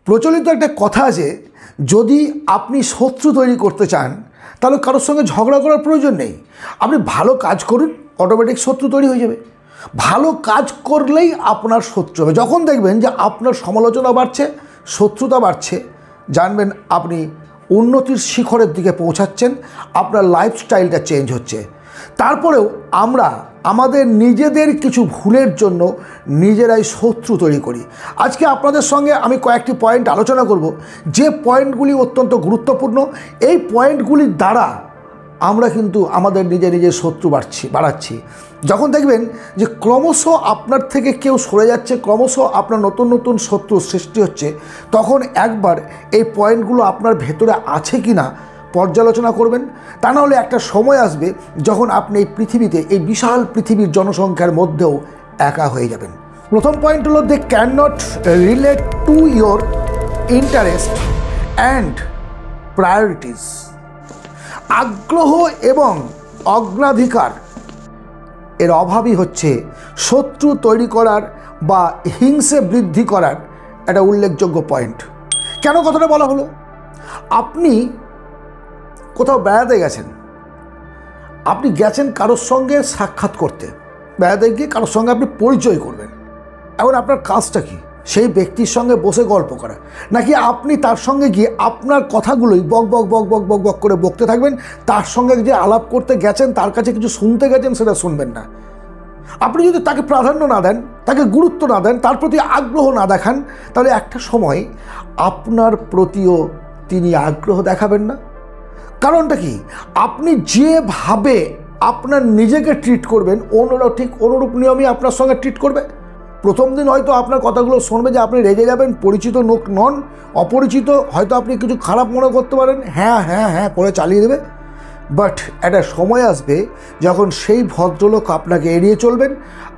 প্রচলিত একটা কথা আছে, যদি আপনি শত্রু তৈরি করতে চান তাহলে কারোর সঙ্গে ঝগড়া করার প্রয়োজন নেই। আপনি ভালো কাজ করুন, অটোমেটিক শত্রু তৈরি হয়ে যাবে। ভালো কাজ করলেই আপনার শত্রু হবে। যখন দেখবেন যে আপনার সমালোচনা বাড়ছে, শত্রুতা বাড়ছে, জানবেন আপনি উন্নতির শিখরের দিকে পৌঁছাচ্ছেন, আপনার লাইফস্টাইলটা চেঞ্জ হচ্ছে। তারপরেও আমরা আমাদের নিজেদের কিছু ভুলের জন্য নিজেরাই শত্রু তৈরি করি। আজকে আপনাদের সঙ্গে আমি কয়েকটি পয়েন্ট আলোচনা করব, যে পয়েন্টগুলি অত্যন্ত গুরুত্বপূর্ণ। এই পয়েন্টগুলির দ্বারা আমরা কিন্তু আমাদের নিজের শত্রু বাড়াচ্ছি। যখন দেখবেন যে ক্রমশ আপনার থেকে কেউ সরে যাচ্ছে, ক্রমশ আপনার নতুন নতুন শত্রু সৃষ্টি হচ্ছে, তখন একবার এই পয়েন্টগুলো আপনার ভেতরে আছে কি না পর্যালোচনা করবেন। তা নাহলে একটা সময় আসবে যখন আপনি এই পৃথিবীতে, এই বিশাল পৃথিবীর জনসংখ্যার মধ্যেও একা হয়ে যাবেন। প্রথম পয়েন্ট হলো, they can not relate to your interest and priorities. আগ্রহ এবং অগ্রাধিকার এর অভাবই হচ্ছে শত্রু তৈরি করার বা হিংসে বৃদ্ধি করার একটা উল্লেখযোগ্য পয়েন্ট। কেন কথাটা বলা হলো? আপনি কোথাও বেড়াতে গেছেন, আপনি গেছেন কারোর সঙ্গে সাক্ষাৎ করতে, বেড়াতে গিয়ে কারোর সঙ্গে আপনি পরিচয় করবেন। এখন আপনার কাজটা কি? সেই ব্যক্তির সঙ্গে বসে গল্প করা, নাকি আপনি তার সঙ্গে গিয়ে আপনার কথাগুলোই বক বক বক বক বক বক করে বকতে থাকবেন? তার সঙ্গে যে আলাপ করতে গেছেন, তার কাছে কিছু শুনতে গেছেন, সেটা শুনবেন না। আপনি যদি তাকে প্রাধান্য না দেন, তাকে গুরুত্ব না দেন, তার প্রতি আগ্রহ না দেখান, তাহলে একটা সময় আপনার প্রতিও তিনি আগ্রহ দেখাবেন না। কারণটা কি? আপনি যেভাবে আপনার নিজেকে ট্রিট করবেন, অন্যরাও ঠিক অনুরূপ নিয়মই আপনার সঙ্গে ট্রিট করবে। প্রথম দিন হয়তো আপনার কথাগুলো শুনবে যে আপনি রেগে যাবেন, পরিচিত লোক নন, অপরিচিত, হয়তো আপনি কিছু খারাপ মনে করতে পারেন, হ্যাঁ হ্যাঁ হ্যাঁ করে চালিয়ে দেবে। বাট একটা সময় আসবে যখন সেই ভদ্রলোক আপনাকে এড়িয়ে চলবেন,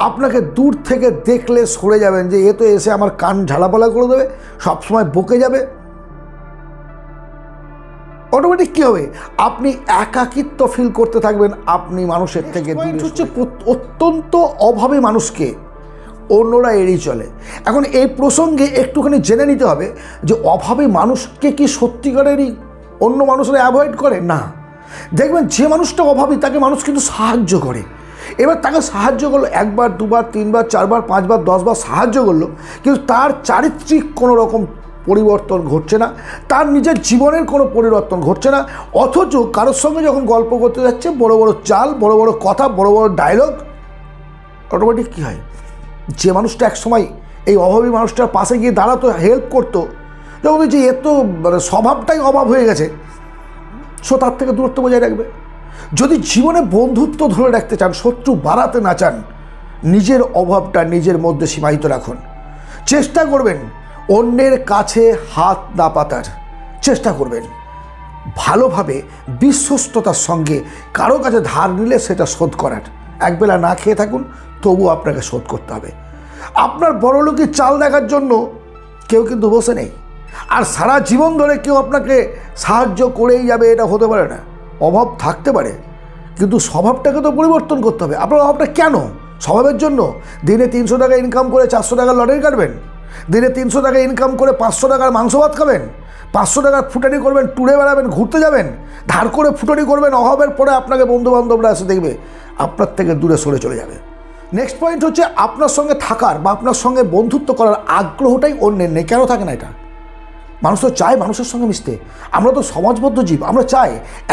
আপনাকে দূর থেকে দেখলে সরে যাবেন যে এ তো এসে আমার কান ঝালাপালা করে দেবে, সবসময় বকে যাবে। অটোমেটিক কী হবে? আপনি একাকিত্ব ফিল করতে থাকবেন, আপনি মানুষের থেকে দূরে। হচ্ছে অত্যন্ত অভাবী মানুষকে অন্যরা এড়িয়ে চলে। এখন এই প্রসঙ্গে একটুখানি জেনে নিতে হবে যে অভাবী মানুষকে কি সত্যিকারেরই অন্য মানুষরা অ্যাভয়েড করে? না। দেখবেন যে মানুষটা অভাবী তাকে মানুষ কিন্তু সাহায্য করে। এবার তাকে সাহায্য করলো, একবার দুবার তিনবার চারবার পাঁচবার 10 বার সাহায্য করলো, কিন্তু তার চারিত্রিক কোনো রকম পরিবর্তন ঘটছে না, তার নিজের জীবনের কোনো পরিবর্তন ঘটছে না। অথচ কারোর সঙ্গে যখন গল্প করতে যাচ্ছে, বড় বড় চাল, বড় বড় কথা, বড় বড় ডায়লগ, অটোমেটিক কী হয়? যে মানুষটা একসময় এই অভাবী মানুষটার পাশে গিয়ে দাঁড়াতো, হেল্প করতো, যখন যে এ তো স্বভাবটাই অভাব হয়ে গেছে, তার থেকে দূরত্ব বজায় রাখবে। যদি জীবনে বন্ধুত্ব ধরে রাখতে চান, শত্রু বাড়াতে না চান, নিজের অভাবটা নিজের মধ্যে সীমায়িত রাখুন। চেষ্টা করবেন অন্যের কাছে হাত না পাতার, চেষ্টা করবেন ভালোভাবে বিশ্বস্ততার সঙ্গে কারো কাছে ধার নিলে সেটা শোধ করার। একবেলা না খেয়ে থাকুন, তবু আপনাকে শোধ করতে হবে। আপনার বড়লোকের চাল দেখার জন্য কেউ কিন্তু বসে নেই, আর সারা জীবন ধরে কেউ আপনাকে সাহায্য করেই যাবে এটা হতে পারে না। অভাব থাকতে পারে, কিন্তু স্বভাবটাকে তো পরিবর্তন করতে হবে। আপনার অভাবটা কেন? স্বভাবের জন্য। দিনে 300 টাকা ইনকাম করে 400 টাকার লটারি কাটবেন, দিনে 300 টাকা ইনকাম করে 500 টাকার মাংস ভাত খাবেন, 500 টাকার ফুটানি করবেন, ট্যুরে বেড়াবেন, ঘুরতে যাবেন, ধার করে ফুটানি করবেন, অভাবের পরে আপনাকে বন্ধুবান্ধবরা এসে দেখবে, আপনার থেকে দূরে সরে চলে যাবে। নেক্সট পয়েন্ট হচ্ছে, আপনার সঙ্গে থাকার বা আপনার সঙ্গে বন্ধুত্ব করার আগ্রহটাই অন্যের নেই। কেন থাকে না এটা? মানুষ তো চায় মানুষের সঙ্গে মিশতে, আমরা তো সমাজবদ্ধ জীব, আমরা চাই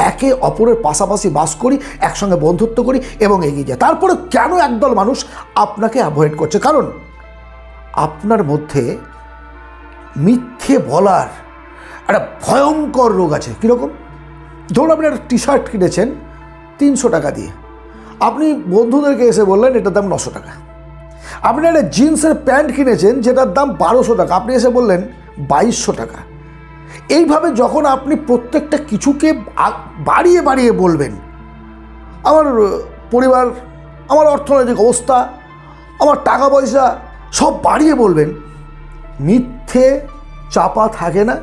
একে অপরের পাশাপাশি বাস করি, একসঙ্গে বন্ধুত্ব করি এবং এগিয়ে যাই। তারপরে কেন একদল মানুষ আপনাকে অ্যাভয়েড করছে? কারণ আপনার মধ্যে মিথ্যে বলার একটা ভয়ঙ্কর রোগ আছে। কীরকম? ধরুন আপনি একটা টি-শার্ট কিনেছেন 300 টাকা দিয়ে, আপনি বন্ধুদেরকে এসে বললেন এটার দাম 900 টাকা। আপনি একটা জিন্সের প্যান্ট কিনেছেন যেটার দাম 1200 টাকা, আপনি এসে বললেন 2200 টাকা। এইভাবে যখন আপনি প্রত্যেকটা কিছুকে বাড়িয়ে বাড়িয়ে বলবেন, আমার পরিবার, আমার অর্থনৈতিক অবস্থা, আমার টাকা পয়সা সব বাড়িয়ে বলবেন, মিথ্যে চাপা থাকে না,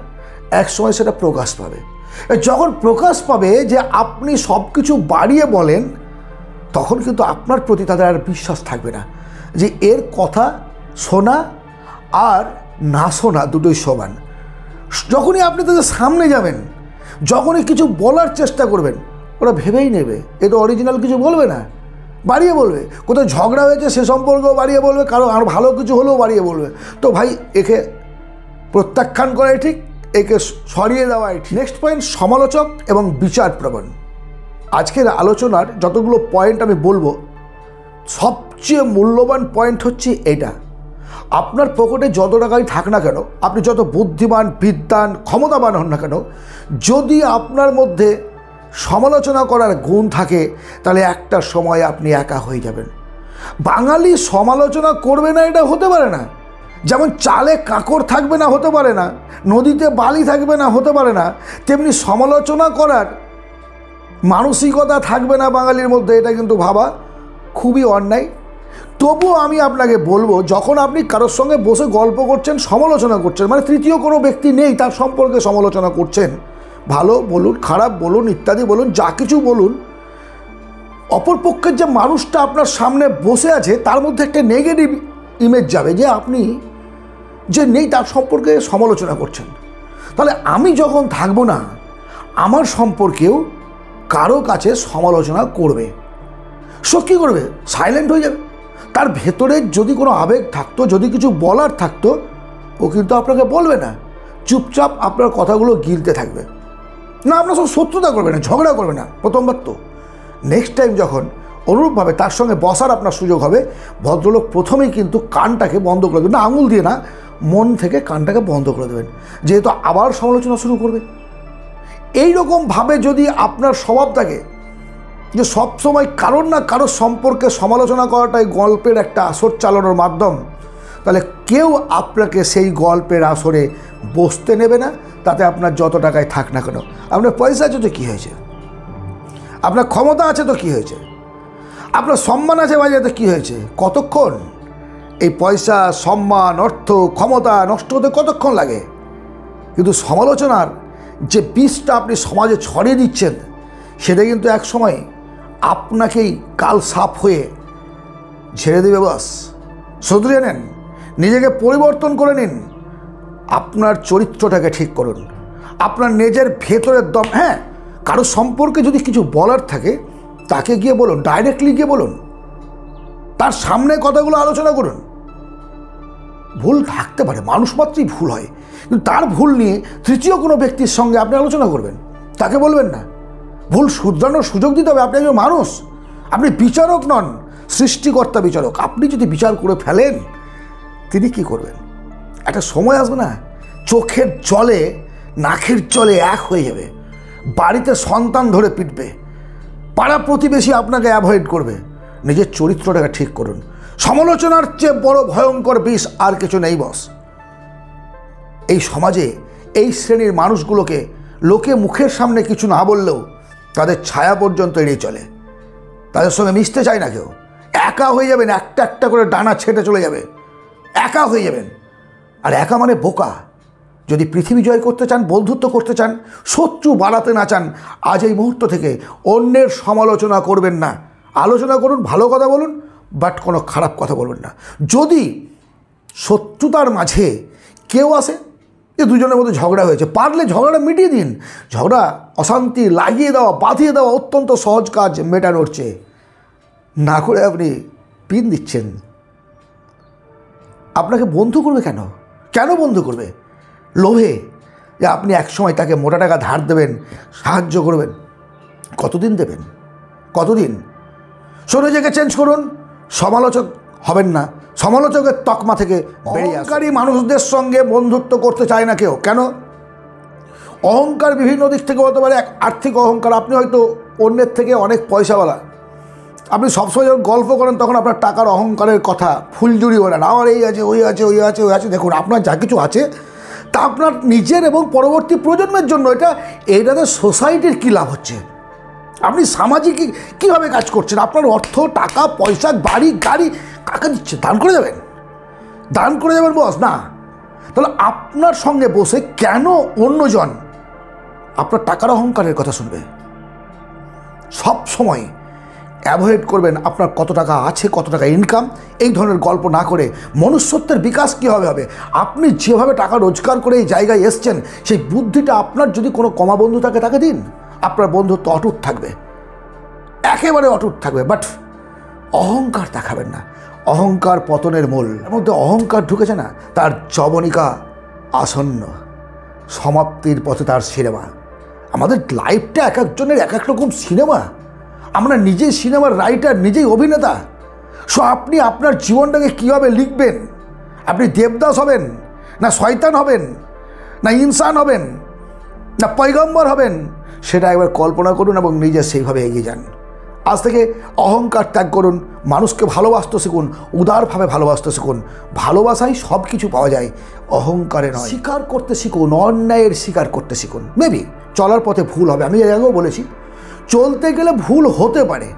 একসময় সেটা প্রকাশ পাবে। যখন প্রকাশ পাবে যে আপনি সব কিছু বাড়িয়ে বলেন, তখন কিন্তু আপনার প্রতি তাদের আর বিশ্বাস থাকবে না যে এর কথা শোনা আর না শোনা দুটোই সমান। যখনই আপনি তাদের সামনে যাবেন, যখনই কিছু বলার চেষ্টা করবেন, ওরা ভেবেই নেবে এ তো অরিজিনাল কিছু বলবে না, বাড়িয়ে বলবে। কোথাও ঝগড়া হয়েছে সে সম্পর্কেও বাড়িয়ে বলবে, কারো আর ভালো কিছু হলেও বাড়িয়ে বলবে। তো ভাই একে প্রত্যাখ্যান করাই ঠিক, একে সরিয়ে দেওয়াই ঠিক। নেক্সট পয়েন্ট, সমালোচক এবং বিচারপ্রবণ। আজকের আলোচনার যতগুলো পয়েন্ট আমি বলবো, সবচেয়ে মূল্যবান পয়েন্ট হচ্ছে এটা। আপনার পকেটে যত টাকাই থাক না কেন, আপনি যত বুদ্ধিমান, বিদ্বান, ক্ষমতাবান হন না কেন, যদি আপনার মধ্যে সমালোচনা করার গুণ থাকে, তাহলে একটা সময় আপনি একা হয়ে যাবেন। বাঙালি সমালোচনা করবে না এটা হতে পারে না। যেমন চালে কাঁকড় থাকবে না হতে পারে না, নদীতে বালি থাকবে না হতে পারে না, তেমনি সমালোচনা করার মানসিকতা থাকবে না বাঙালির মধ্যে, এটা কিন্তু ভাবা খুবই অন্যায়। তবুও আমি আপনাকে বলবো, যখন আপনি কারোর সঙ্গে বসে গল্প করছেন, সমালোচনা করছেন, মানে তৃতীয় কোনো ব্যক্তি নেই, তার সম্পর্কে সমালোচনা করছেন, ভালো বলুন, খারাপ বলুন, ইত্যাদি বলুন, যা কিছু বলুন, অপরপক্ষের যে মানুষটা আপনার সামনে বসে আছে তার মধ্যে একটা নেগেটিভ ইমেজ যাবে যে আপনি যে নেই তার সম্পর্কে সমালোচনা করছেন। তাহলে আমি যখন থাকবো না, আমার সম্পর্কেও কারো কাছে সমালোচনা করবে, সে কী করবে? সাইলেন্ট হয়ে যাবে। তার ভেতরে যদি কোনো আবেগ থাকতো, যদি কিছু বলার থাকতো, ও কিন্তু আপনাকে বলবে না, চুপচাপ আপনার কথাগুলো গিলতে থাকবে। না, আপনার সব শত্রুতা করবে না, ঝগড়া করবে না প্রথমবার। তো নেক্সট টাইম যখন অনুরূপভাবে তার সঙ্গে বসার আপনার সুযোগ হবে, ভদ্রলোক প্রথমেই কিন্তু কানটাকে বন্ধ করে দেবেন, না আঙুল দিয়ে না, মন থেকে কানটাকে বন্ধ করে দেবেন, যেহেতু আবার সমালোচনা শুরু করবে। এইরকমভাবে যদি আপনার স্বভাব থাকে যে সবসময় কারোর না কারোর সম্পর্কে সমালোচনা করাটাই গল্পের একটা আসর চালানোর মাধ্যম, তাহলে কেউ আপনাকে সেই গল্পের আসরে বসতে নেবে না। তাতে আপনার যত টাকায় থাক না কেন, আপনার পয়সা আছে তো কী হয়েছে, আপনার ক্ষমতা আছে তো কী হয়েছে, আপনার সম্মান আছে বাজারে কী হয়েছে, কতক্ষণ এই পয়সা, সম্মান, অর্থ, ক্ষমতা নষ্ট হতে কতক্ষণ লাগে? কিন্তু সমালোচনার যে বিষটা আপনি সমাজে ছড়িয়ে দিচ্ছেন, সেটা কিন্তু এক সময় আপনাকেই কাল সাপ হয়ে ঝেড়ে দেবে। বাস শুধরে নেন, নিজেকে পরিবর্তন করে নিন, আপনার চরিত্রটাকে ঠিক করুন, আপনার নিজের ভেতরের দম। হ্যাঁ, কারো সম্পর্কে যদি কিছু বলার থাকে তাকে গিয়ে বলুন, ডাইরেক্টলি গিয়ে বলুন, তার সামনে কথাগুলো আলোচনা করুন। ভুল থাকতে পারে, মানুষ মাত্রই ভুল হয়, কিন্তু তার ভুল নিয়ে তৃতীয় কোনো ব্যক্তির সঙ্গে আপনি আলোচনা করবেন, তাকে বলবেন না। ভুল শুধরানোর সুযোগ দিতে হবে। আপনি একজন মানুষ, আপনি বিচারক নন, সৃষ্টিকর্তা বিচারক। আপনি যদি বিচার করে ফেলেন, তিনি কি করবেন? একটা সময় আসবে না, চোখের জলে নাকের জলে এক হয়ে যাবে, বাড়িতে সন্তান ধরে পিটবে, পাড়া প্রতিবেশী আপনাকে অ্যাভয়েড করবে। নিজের চরিত্রটাকে ঠিক করুন। সমালোচনার চেয়ে বড় ভয়ঙ্কর বিষ আর কিছু নেই বস। এই সমাজে এই শ্রেণীর মানুষগুলোকে লোকে মুখের সামনে কিছু না বললেও তাদের ছায়া পর্যন্ত এড়িয়ে চলে, তাদের সঙ্গে মিশতে চায় না কেউ। একা হয়ে যাবেন, একটা একটা করে ডানা ছেটে চলে যাবে, একা হয়ে যাবেন। আর একা মানে বোকা। যদি পৃথিবী জয় করতে চান, বন্ধুত্ব করতে চান, শত্রু বাড়াতে না চান, আজ এই মুহূর্ত থেকে অন্যের সমালোচনা করবেন না। আলোচনা করুন, ভালো কথা বলুন, বাট কোনো খারাপ কথা বলবেন না। যদি শত্রুতার মাঝে কেউ আসে যে দুজনের মধ্যে ঝগড়া হয়েছে, পারলে ঝগড়াটা মিটিয়ে দিন। ঝগড়া, অশান্তি লাগিয়ে দেওয়া, বাঁধিয়ে দেওয়া অত্যন্ত সহজ কাজ মেটানোর চেয়ে। না করে আপনি পিন দিচ্ছেন। আপনাকে বন্ধু করবে কেন? কেন বন্ধু করবে? লোভে যে আপনি একসময় তাকে মোটা টাকা ধার দেবেন, সাহায্য করবেন। কতদিন দেবেন? কতদিন? নিজেকে চেঞ্জ করুন, সমালোচক হবেন না। সমালোচকের তকমা থেকে বেরিয়ে অহংকারী মানুষদের সঙ্গে বন্ধুত্ব করতে চায় না কেউ। কেন? অহংকার বিভিন্ন দিক থেকে হতে পারে। এক আর্থিক অহংকার, আপনি হয়তো অন্যের থেকে অনেক পয়সাওয়ালা, আপনি সবসময় যখন গল্প করেন তখন আপনার টাকার অহংকারের কথা ফুলজুড়ি ওড়ান, আমার এই আছে, ওই আছে, ওই আছে, ওই আছে। দেখুন, আপনার যা কিছু আছে তা আপনার নিজের এবং পরবর্তী প্রজন্মের জন্য। এইটাতে সোসাইটির কী লাভ হচ্ছে? আপনি সামাজিক কীভাবে কাজ করছেন? আপনার অর্থ, টাকা, পয়সা, বাড়ি, গাড়ি কাকে দিচ্ছে? দান করে যাবেন? দান করে যাবেন বস? না। তাহলে আপনার সঙ্গে বসে কেন অন্যজন আপনার টাকার অহংকারের কথা শুনবে? সব সময় অ্যাভয়েড করবেন আপনার কত টাকা আছে, কত টাকা ইনকাম, এই ধরনের গল্প না করে মনুষ্যত্বের বিকাশ কীভাবে হবে। আপনি যেভাবে টাকা রোজগার করে এই জায়গায় এসছেন, সেই বুদ্ধিটা আপনার যদি কোনো কমা বন্ধু থাকে তাকে দিন, আপনার বন্ধুত্ব অটুট থাকবে, একেবারে অটুট থাকবে। বাট অহংকার দেখাবেন না, অহংকার পতনের মূল। এর মধ্যে অহংকার ঢুকেছে না, তার যবনিকা আসন্ন, সমাপ্তির পথে তার সিনেমা। আমাদের লাইফটা এক একজনের এক এক রকম সিনেমা, আমরা নিজেই সিনেমার রাইটার, নিজেই অভিনেতা। সো আপনি আপনার জীবনটাকে কীভাবে লিখবেন, আপনি দেবদাস হবেন না শয়তান হবেন না ইনসান হবেন না পয়গম্বর হবেন, সেটা একবার কল্পনা করুন এবং নিজে সেইভাবে এগিয়ে যান। আজ থেকে অহংকার ত্যাগ করুন, মানুষকে ভালোবাসতে শিখুন, উদারভাবে ভালোবাসতে শিখুন। ভালোবাসায় সব কিছু পাওয়া যায়, অহংকারে নয়। স্বীকার করতে শিখুন, অন্যায়ের স্বীকার করতে শিখুন। মেবি চলার পথে ভুল হবে, আমি এর আগেও বলেছি, চলতে গেলে ভুল হতে পারে।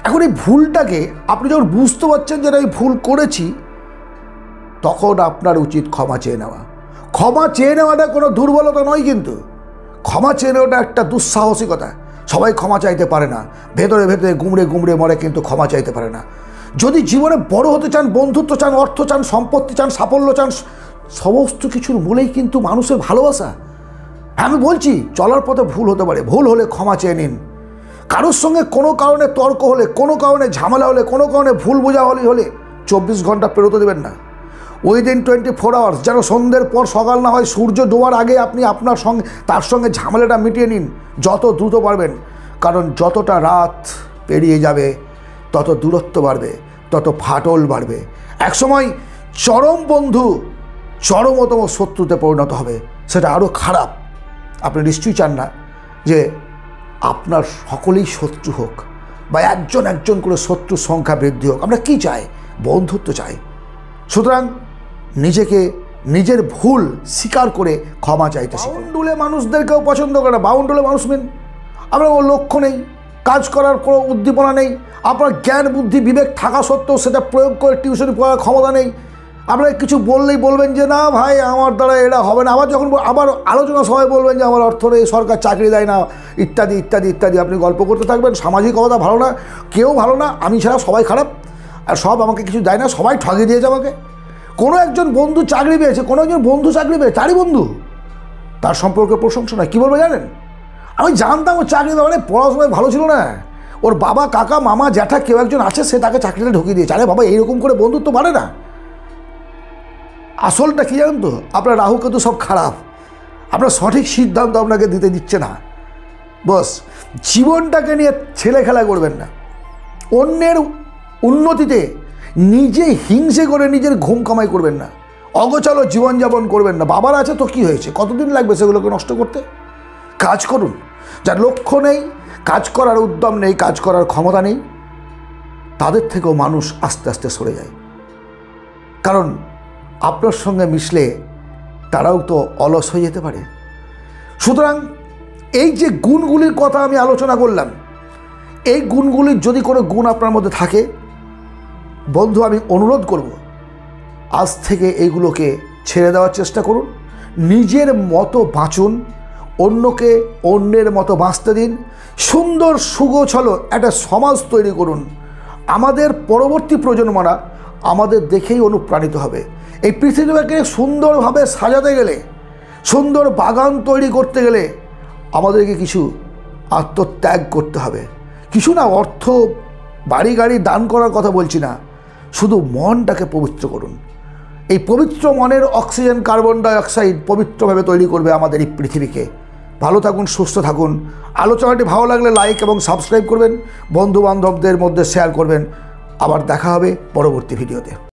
এখন এই ভুলটাকে আপনি যখন বুঝতে পারছেন যে আমি ভুল করেছি, তখন আপনার উচিত ক্ষমা চেয়ে নেওয়া। ক্ষমা চেয়ে নেওয়াটা কোনো দুর্বলতা নয়, কিন্তু ক্ষমা চেয়ে নেওয়াটা একটা দুঃসাহসিকতা। সবাই ক্ষমা চাইতে পারে না, ভেতরে ভেতরে গুমড়ে গুমড়ে মরে, কিন্তু ক্ষমা চাইতে পারে না। যদি জীবনে বড় হতে চান, বন্ধুত্ব চান, অর্থ চান, সম্পত্তি চান, সাফল্য চান, সমস্ত কিছুর মূলেই কিন্তু মানুষের ভালোবাসা। আমি বলছি চলার পথে ভুল হতে পারে, ভুল হলে ক্ষমা চেয়ে নিন। কারোর সঙ্গে কোনো কারণে তর্ক হলে, কোনো কারণে ঝামেলা হলে, কোনো কারণে ভুল বোঝাবুঝি হলে 24 ঘন্টা পেরোতে দেবেন না। উইদিন 24 আওয়ার্স, যেন সন্ধ্যের পর সকাল না হয়, সূর্য ডোবার আগে আপনি আপনার সঙ্গে তার সঙ্গে ঝামেলাটা মিটিয়ে নিন যত দ্রুত পারবেন। কারণ যতটা রাত পেরিয়ে যাবে তত দূরত্ব বাড়বে, তত ফাটল বাড়বে। একসময় চরম বন্ধু চরমতম শত্রুতে পরিণত হবে, সেটা আরও খারাপ। আপনি নিশ্চয়ই চান না যে আপনার সকলেই শত্রু হোক বা একজন একজন করে শত্রুর সংখ্যা বৃদ্ধি হোক। আমরা কি চাই? বন্ধুত্ব চাই। সুতরাং নিজেকে, নিজের ভুল স্বীকার করে ক্ষমা চাইতে শিখুন। বাউন্ডুলে মানুষদেরকেও পছন্দ করে না। বাউন্ডুলে মানুষ মেন আপনার কোনো লক্ষ্য নেই, কাজ করার কোনো উদ্দীপনা নেই, আপনার জ্ঞান বুদ্ধি বিবেক থাকা সত্ত্বেও সেটা প্রয়োগ করে টিউশনি পড়ার ক্ষমতা নেই। আপনারা কিছু বললেই বলবেন যে না ভাই আমার দ্বারা এটা হবে না। আবার যখন আবার আলোচনা সবাই বলবেন যে আমার অর্থ নেই, সরকার চাকরি দেয় না, ইত্যাদি ইত্যাদি ইত্যাদি। আপনি গল্প করতে থাকবেন, সামাজিকতা ভালো না, কেউ ভালো না, আমি ছাড়া সবাই খারাপ, আর সব আমাকে কিছু দেয় না, সবাই ঠগিয়ে দিয়েছে আমাকে। কোনো একজন বন্ধু চাকরি পেয়েছে, কোনো একজন বন্ধু চাকরি পেয়েছে, তারই বন্ধু, তার সম্পর্কে প্রশংসা নয়। কী বলবে জানেন? আমি জানতাম ও চাকরি দেওয়া, পড়াশোনায় ভালো ছিল না, ওর বাবা কাকা মামা জ্যাঠা কেউ একজন আছে, সে তাকে চাকরিটা ঢুকিয়ে দিয়েছে। আরে বাবা, এইরকম করে বন্ধুত্ব বাড়ে না। আসলটা কী জানেন তো? আপনার রাহু কেতু সব খারাপ, আপনার সঠিক সিদ্ধান্ত আপনাকে দিতে দিচ্ছে না। বস, জীবনটাকে নিয়ে ছেলে খেলা করবেন না। অন্যের উন্নতিতে নিজে হিংসে করে নিজের ঘুম কামাই করবেন না। অগোছালো জীবনযাপন করবেন না। বাবার আছে তো কি হয়েছে, কতদিন লাগবে সেগুলোকে নষ্ট করতে? কাজ করুন। যার লক্ষ্য নেই, কাজ করার উদ্যম নেই, কাজ করার ক্ষমতা নেই, তাদের থেকেও মানুষ আস্তে আস্তে সরে যায়। কারণ আপনার সঙ্গে মিশলে তারাও তো অলস হয়ে যেতে পারে। সুতরাং এই যে গুণগুলির কথা আমি আলোচনা করলাম, এই গুণগুলির যদি কোনো গুণ আপনার মধ্যে থাকে, বন্ধু আমি অনুরোধ করব আজ থেকে এইগুলোকে ছেড়ে দেওয়ার চেষ্টা করুন। নিজের মতো বাঁচুন, অন্যকে অন্যের মতো বাঁচতে দিন। সুন্দর সুগোছালো একটা সমাজ তৈরি করুন। আমাদের পরবর্তী প্রজন্মরা আমাদের দেখেই অনুপ্রাণিত হবে। এই পৃথিবীকে সুন্দরভাবে সাজাতে গেলে, সুন্দর বাগান তৈরি করতে গেলে আমাদেরকে কিছু আত্মত্যাগ করতে হবে। কিছু না, অর্থ বাড়ি গাড়ি দান করার কথা বলছি না, শুধু মনটাকে পবিত্র করুন। এই পবিত্র মনের অক্সিজেন কার্বন ডাইঅক্সাইড পবিত্রভাবে তৈরি করবে আমাদের এই পৃথিবীকে। ভালো থাকুন, সুস্থ থাকুন। আলোচনাটি ভালো লাগলে লাইক এবং সাবস্ক্রাইব করবেন, বন্ধু বান্ধবদের মধ্যে শেয়ার করবেন। আবার দেখা হবে পরবর্তী ভিডিওতে।